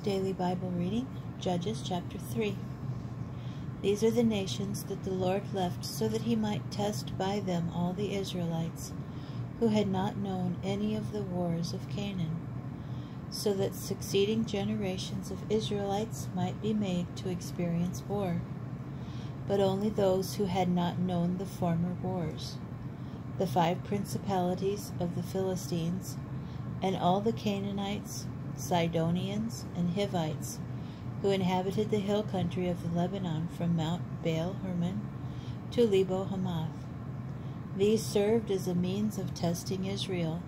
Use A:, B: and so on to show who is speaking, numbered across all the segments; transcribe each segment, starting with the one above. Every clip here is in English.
A: Daily Bible Reading, Judges chapter 3. These are the nations that the Lord left so that he might test by them all the Israelites, who had not known any of the wars of Canaan, so that succeeding generations of Israelites might be made to experience war, but only those who had not known the former wars, the 5 principalities of the Philistines, and all the Canaanites, Sidonians, and Hivites, who inhabited the hill country of the Lebanon from Mount Baal-Hermon to Lebo-Hamath. These served as a means of testing Israel,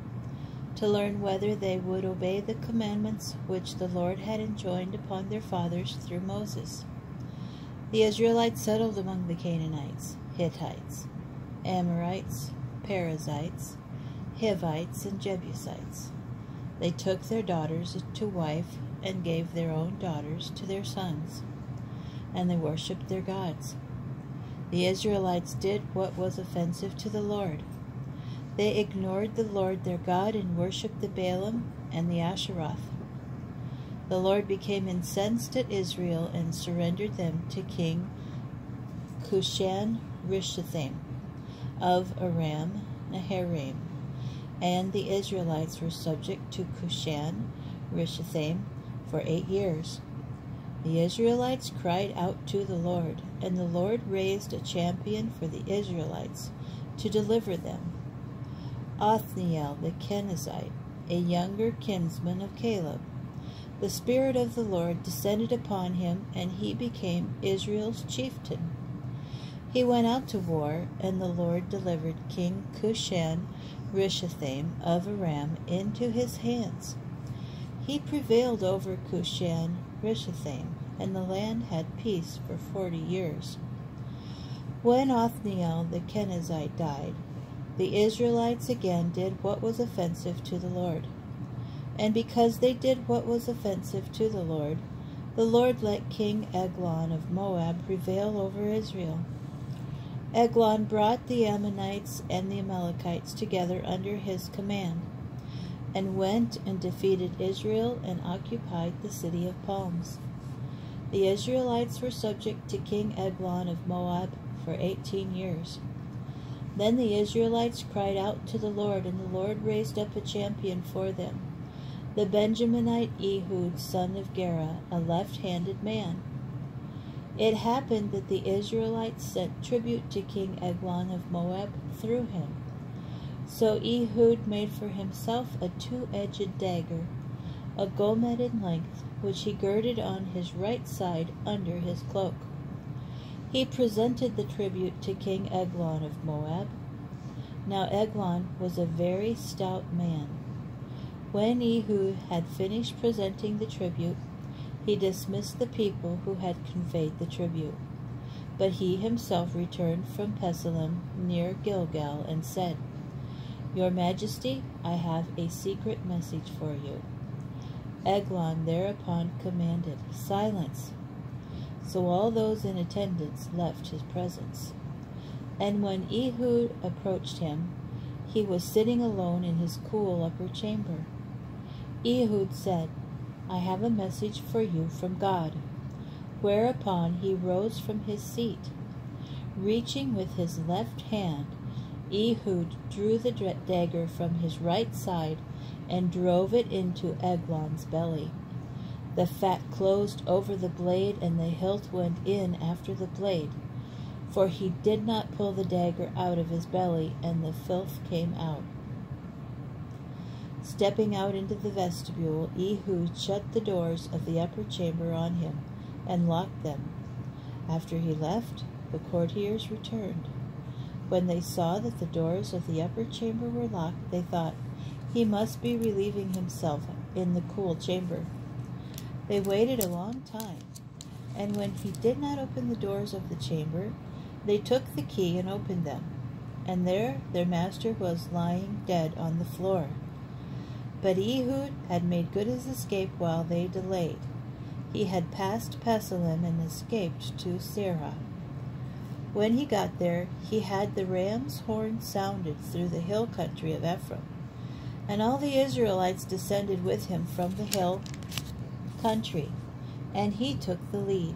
A: to learn whether they would obey the commandments which the Lord had enjoined upon their fathers through Moses. The Israelites settled among the Canaanites, Hittites, Amorites, Perizzites, Hivites, and Jebusites. They took their daughters to wife and gave their own daughters to their sons, and they worshipped their gods. The Israelites did what was offensive to the Lord. They ignored the Lord their God and worshipped the Baalim and the Asheroth. The Lord became incensed at Israel and surrendered them to King Cushan-Rishathaim of Aram Naharaim, and the Israelites were subject to Cushan-Rishathaim for 8 years. The Israelites cried out to the Lord, and the Lord raised a champion for the Israelites to deliver them, Othniel the Kenizzite, a younger kinsman of Caleb. The Spirit of the Lord descended upon him, and he became Israel's chieftain. He went out to war, and the Lord delivered King Cushan-Rishathaim of Aram into his hands. He prevailed over Cushan-Rishathaim, and the land had peace for 40 years. When Othniel the Kenizzite died, the Israelites again did what was offensive to the Lord. And because they did what was offensive to the Lord let King Eglon of Moab prevail over Israel. Eglon brought the Ammonites and the Amalekites together under his command, and went and defeated Israel and occupied the city of palms. The Israelites were subject to King Eglon of Moab for 18 years. Then the Israelites cried out to the Lord, and the Lord raised up a champion for them, the Benjaminite Ehud, son of Gera, a left-handed man. It happened that the Israelites sent tribute to King Eglon of Moab through him. So Ehud made for himself a 2-edged dagger, a gomet in length, which he girded on his right side under his cloak. He presented the tribute to King Eglon of Moab. Now Eglon was a very stout man. When Ehud had finished presenting the tribute, he dismissed the people who had conveyed the tribute. But he himself returned from Pesalim near Gilgal and said, "Your Majesty, I have a secret message for you." Eglon thereupon commanded, "Silence!" So all those in attendance left his presence. And when Ehud approached him, he was sitting alone in his cool upper chamber. Ehud said, "I have a message for you from God." Whereupon he rose from his seat. Reaching with his left hand, Ehud drew the dagger from his right side and drove it into Eglon's belly. The fat closed over the blade, and the hilt went in after the blade, for he did not pull the dagger out of his belly, and the filth came out. Stepping out into the vestibule, Ehud shut the doors of the upper chamber on him and locked them. After he left, the courtiers returned. When they saw that the doors of the upper chamber were locked, they thought, "He must be relieving himself in the cool chamber." They waited a long time, and when he did not open the doors of the chamber, they took the key and opened them, and there their master was lying dead on the floor. But Ehud had made good his escape while they delayed. He had passed Pesalim and escaped to Serah. When he got there, he had the ram's horn sounded through the hill country of Ephraim, and all the Israelites descended with him from the hill country, and he took the lead.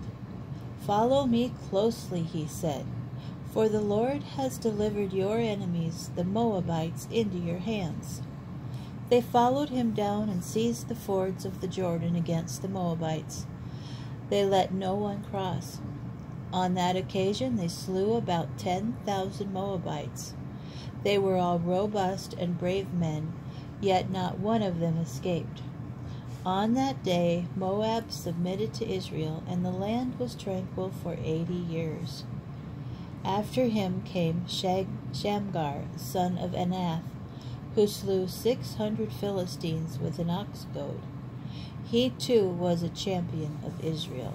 A: "Follow me closely," he said, "for the Lord has delivered your enemies, the Moabites, into your hands." They followed him down and seized the fords of the Jordan against the Moabites. They let no one cross. On that occasion they slew about 10,000 Moabites. They were all robust and brave men, yet not one of them escaped. On that day Moab submitted to Israel, and the land was tranquil for 80 years. After him came Shamgar, son of Anath, who slew 600 Philistines with an ox goad. He too was a champion of Israel.